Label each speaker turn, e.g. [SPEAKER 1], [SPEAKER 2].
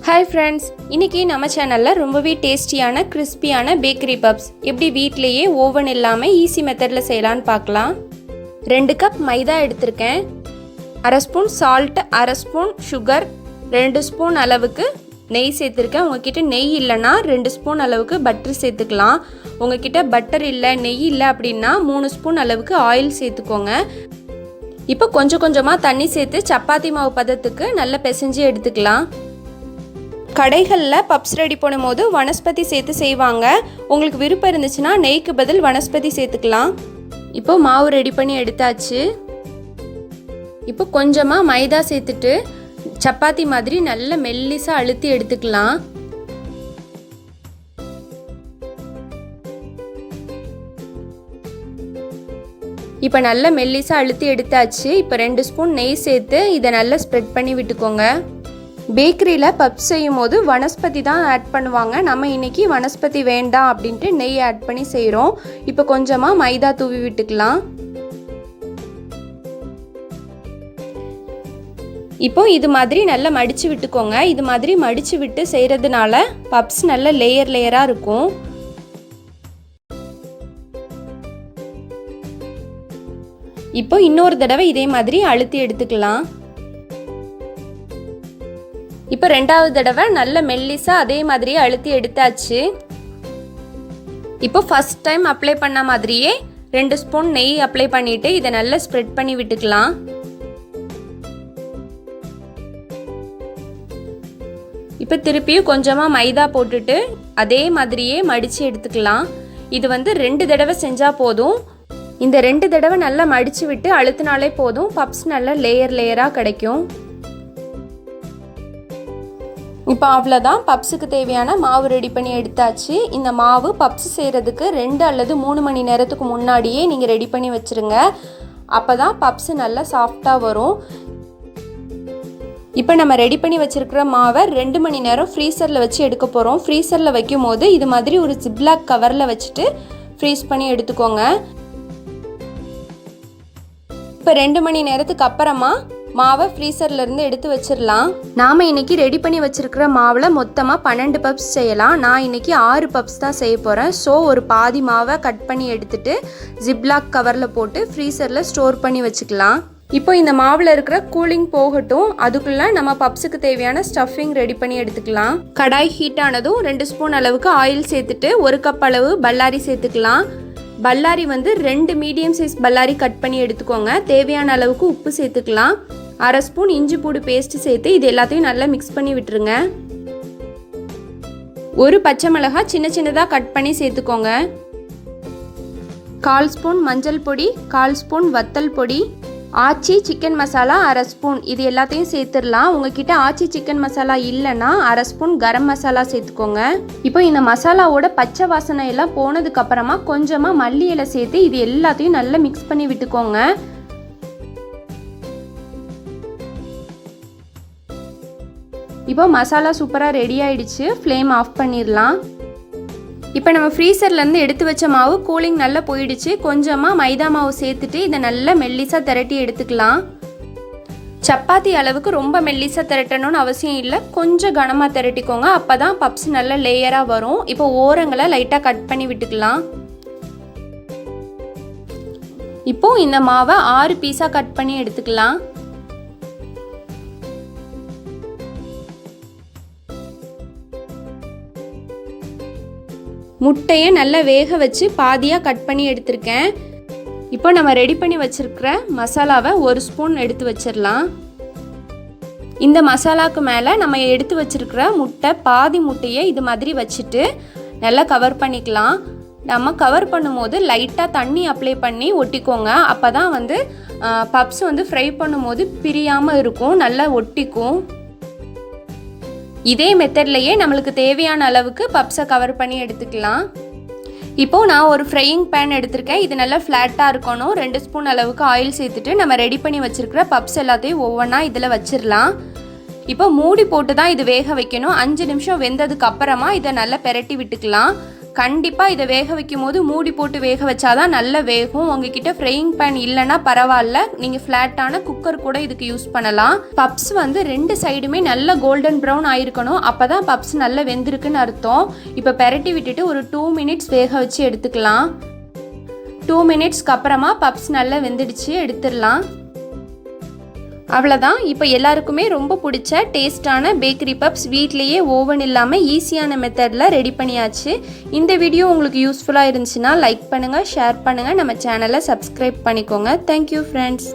[SPEAKER 1] Hi friends, இன்னைக்கு நம்ம சேனல்ல ரொம்பவே டேஸ்டியான கிறிஸ்பியான பேக்கரி பப்ஸ் எப்படி வீட்லயே ஓவன் இல்லாம ஈஸி மெத்தட்ல செய்யலாம்னு பார்க்கலாம். 2 கப் மைதா எடுத்துர்க்கேன். 1/2 spoon salt, 1/2 spoon sugar, 2 spoon அளவுக்கு நெய் சேர்த்துர்க்கேன். உங்ககிட்ட நெய் இல்லனா 2 ஸ்பூன் அளவுக்கு பட்டர் சேர்த்துக்கலாம். உங்ககிட்ட பட்டர் இல்ல, நெய் இல்ல அப்படினா 3 ஸ்பூன் அளவுக்கு ஆயில் சேர்த்துக்கோங்க. இப்போ கொஞ்சம் கொஞ்சமா தண்ணி சேர்த்து சப்பாத்தி மாவு பதத்துக்கு நல்லா பிசைஞ்சு எடுத்துக்கலாம். கடைகளில் பப்ஸ் ரெடி பண்ணும்போது வனஸ்பதி சேர்த்து செய்வாங்க. உங்களுக்கு விருப்பம் இருந்துச்சுன்னா நெய்க்கு பதில் வனஸ்பதி சேர்த்துக்கலாம். இப்போ மாவு ரெடி பண்ணி எடுத்தாச்சு. இப்போ கொஞ்சமாக மைதா சேர்த்துட்டு சப்பாத்தி மாதிரி நல்ல மெல்லிசாக அழுத்தி எடுத்துக்கலாம். இப்போ நல்ல மெல்லிசாக அழுத்தி எடுத்தாச்சு. இப்போ 2 ஸ்பூன் நெய் சேர்த்து இதை நல்லா ஸ்ப்ரெட் பண்ணி விட்டுக்கோங்க. பேக்கரியில் பப்ஸ் செய்யும் போது வனஸ்பதி தான் ஆட் பண்ணுவாங்க. நம்ம இன்றைக்கி வனஸ்பதி வேண்டாம் அப்படின்ட்டு நெய் ஆட் பண்ணி செய்கிறோம். இப்போ கொஞ்சமாக மைதா தூவி விட்டுக்கலாம். இப்போ இது மாதிரி நல்லா மடித்து விட்டுக்கோங்க. இது மாதிரி மடித்து விட்டு செய்கிறதுனால பப்ஸ் நல்ல லேயர் லேயராக இருக்கும். இப்போ இன்னொரு தடவை இதே மாதிரி அழுத்தி எடுத்துக்கலாம். இப்போ ரெண்டாவது தடவை நல்ல மெல்லிசா அதே மாதிரி அழுத்தி எடுத்தாச்சு. இப்போ ஃபர்ஸ்ட் டைம் அப்ளை பண்ண மாதிரியே 2 ஸ்பூன் நெய் அப்ளை பண்ணிட்டு இதை நல்லா ஸ்ப்ரெட் பண்ணி விட்டுக்கலாம். இப்போ திருப்பியும் கொஞ்சமாக மைதா போட்டுட்டு அதே மாதிரியே மடித்து எடுத்துக்கலாம். இது 2 தடவை செஞ்சால் போதும். இந்த 2 தடவை நல்லா மடித்து விட்டு அழுத்தினாலே போதும். பப்ஸ் நல்லா லேயர் லேயராக கிடைக்கும். இப்போ அவ்வளோதான், பப்ஸுக்கு தேவையான மாவு ரெடி பண்ணி எடுத்தாச்சு. இந்த மாவு பப்ஸ் செய்கிறதுக்கு 2 அல்லது 3 மணி நேரத்துக்கு முன்னாடியே நீங்கள் ரெடி பண்ணி வச்சுருங்க. அப்போ தான் பப்ஸ் நல்லா சாஃப்டாக வரும். இப்போ நம்ம ரெடி பண்ணி வச்சுருக்கிற மாவை 2 மணி நேரம் ஃப்ரீசரில் வச்சு எடுக்க போகிறோம். ஃப்ரீசரில் வைக்கும் போது இது மாதிரி ஒரு ஜிப்லாக் கவரில் வச்சுட்டு ஃப்ரீஸ் பண்ணி எடுத்துக்கோங்க. இப்போ 2 மணி நேரத்துக்கு அப்புறமா மாவை ஃப்ரீசர்லேருந்து எடுத்து வச்சிடலாம். நாம் இன்றைக்கி ரெடி பண்ணி வச்சுருக்கிற மாவில் மொத்தமாக 12 பப்ஸ் செய்யலாம். நான் இன்றைக்கி 6 பப்ஸ் தான் செய்ய போகிறேன். ஸோ ஒரு பாதி மாவை கட் பண்ணி எடுத்துட்டு ஜிப்லாக் கவரில் போட்டு ஃப்ரீசரில் ஸ்டோர் பண்ணி வச்சுக்கலாம். இப்போ இந்த மாவில் இருக்கிற கூலிங் போகட்டும். அதுக்குள்ளே நம்ம பப்ஸுக்கு தேவையான ஸ்டஃபிங் ரெடி பண்ணி எடுத்துக்கலாம். கடாய் ஹீட் ஆனதும் 2 ஸ்பூன் அளவுக்கு ஆயில் சேர்த்துட்டு 1 கப் அளவு பல்லாரி சேர்த்துக்கலாம். பல்லாரி 2 மீடியம் சைஸ் பல்லாரி கட் பண்ணி எடுத்துக்கோங்க. தேவையான அளவுக்கு உப்பு சேர்த்துக்கலாம். 1/2 ஸ்பூன் இஞ்சி பூடு பேஸ்ட் சேர்த்து இது எல்லாத்தையும் நல்லா மிக்ஸ் பண்ணி விட்டுருங்க. ஒரு பச்சை மிளகாய் சின்ன சின்னதாக கட் பண்ணி சேர்த்துக்கோங்க. 1/4 ஸ்பூன் மஞ்சள் பொடி, 1/4 ஸ்பூன் வத்தல் பொடி, ஆச்சி சிக்கன் மசாலா 1/2 ஸ்பூன், இது எல்லாத்தையும் சேர்த்துடலாம். உங்ககிட்ட ஆச்சி சிக்கன் மசாலா இல்லைன்னா 1/2 ஸ்பூன் கரம் மசாலா சேர்த்துக்கோங்க. இப்போ இந்த மசாலாவோட பச்சை வாசனை எல்லாம் போனதுக்கு அப்புறமா கொஞ்சமாக மல்லி இலை சேர்த்து இது எல்லாத்தையும் நல்லா மிக்ஸ் பண்ணி விட்டுக்கோங்க. இப்போ மசாலா சூப்பராக ரெடி ஆயிடுச்சு. ஃப்ளேம் ஆஃப் பண்ணிடலாம். இப்போ நம்ம ஃப்ரீசர்லேருந்து எடுத்து வச்ச மாவு கூலிங் நல்லா போயிடுச்சு. கொஞ்சமாக மைதா மாவு சேர்த்துட்டு இதை நல்லா மெல்லிசாக திரட்டி எடுத்துக்கலாம். சப்பாத்தி அளவுக்கு ரொம்ப மெல்லிசாக திரட்டணும்னு அவசியம் இல்லை. கொஞ்சம் கனமாக திரட்டிக்கோங்க. அப்போ தான் பப்ஸ் நல்லா லேயராக வரும். இப்போ ஓரங்களை லைட்டாக கட் பண்ணி விட்டுக்கலாம். இப்போ இந்த மாவை 6 பீஸாக கட் பண்ணி எடுத்துக்கலாம். முட்டையை நல்லா வேக வச்சு பாதியாக கட் பண்ணி எடுத்திருக்கேன். இப்போ நம்ம ரெடி பண்ணி வச்சுருக்கிற மசாலாவை 1 ஸ்பூன் எடுத்து வச்சிடலாம். இந்த மசாலாவுக்கு மேலே நம்ம எடுத்து வச்சுருக்கிற பாதி முட்டையை இது மாதிரி வச்சுட்டு நல்லா கவர் பண்ணிக்கலாம். நம்ம கவர் பண்ணும்போது லைட்டாக தண்ணி அப்ளை பண்ணி ஒட்டிக்கோங்க. அப்போ தான் பப்ஸ் ஃப்ரை பண்ணும்போது பிரியாமல் இருக்கும், நல்லா ஒட்டிக்கும். இதே மெத்தட்லையே நம்மளுக்கு தேவையான அளவுக்கு பப்ஸை கவர் பண்ணி எடுத்துக்கலாம். இப்போது நான் ஒரு ஃப்ரையிங் பேன் எடுத்திருக்கேன். இது நல்லா ஃப்ளாட்டாக இருக்கணும். 2 ஸ்பூன் அளவுக்கு ஆயில் சேர்த்துட்டு நம்ம ரெடி பண்ணி வச்சுருக்கிற பப்ஸ் எல்லாத்தையும் ஒவ்வொன்றா இதில் வச்சிடலாம். இப்போ மூடி போட்டு தான் இது வேக வைக்கணும். 5 நிமிஷம் வெந்ததுக்கு அப்புறமா இதை நல்லா பெரட்டி விட்டுக்கலாம். கண்டிப்பாக இதை வேக வைக்கும் போது மூடி போட்டு வேக வச்சாதான் நல்ல வேகும். உங்ககிட்ட ஃப்ரையிங் பேன் இல்லைன்னா பரவாயில்ல, நீங்கள் ஃப்ளாட்டான குக்கர் கூட இதுக்கு யூஸ் பண்ணலாம். பப்ஸ் வந்து 2 சைடுமே நல்ல கோல்டன் ப்ரௌன் ஆயிருக்கணும், அப்போ தான் பப்ஸ் நல்லா வெந்திருக்குன்னு அர்த்தம். இப்போ பெரட்டி விட்டுட்டு ஒரு 2 மினிட்ஸ் வேக வச்சு எடுத்துக்கலாம். 2 மினிட்ஸ்க்கு அப்புறமா பப்ஸ் நல்லா வெந்துடுச்சு, எடுத்துடலாம். அவ்வளோதான். இப்போ எல்லாருக்குமே ரொம்ப பிடிச்ச டேஸ்டான பேக்கரி பப்ஸ் வீட்லேயே ஓவன் இல்லாமல் ஈஸியான மெத்தடில் ரெடி பண்ணியாச்சு. இந்த வீடியோ உங்களுக்கு யூஸ்ஃபுல்லாக இருந்துச்சுன்னா லைக் பண்ணுங்கள், ஷேர் பண்ணுங்கள், நம்ம சேனலை சப்ஸ்கிரைப் பண்ணிக்கோங்க. Thank you friends.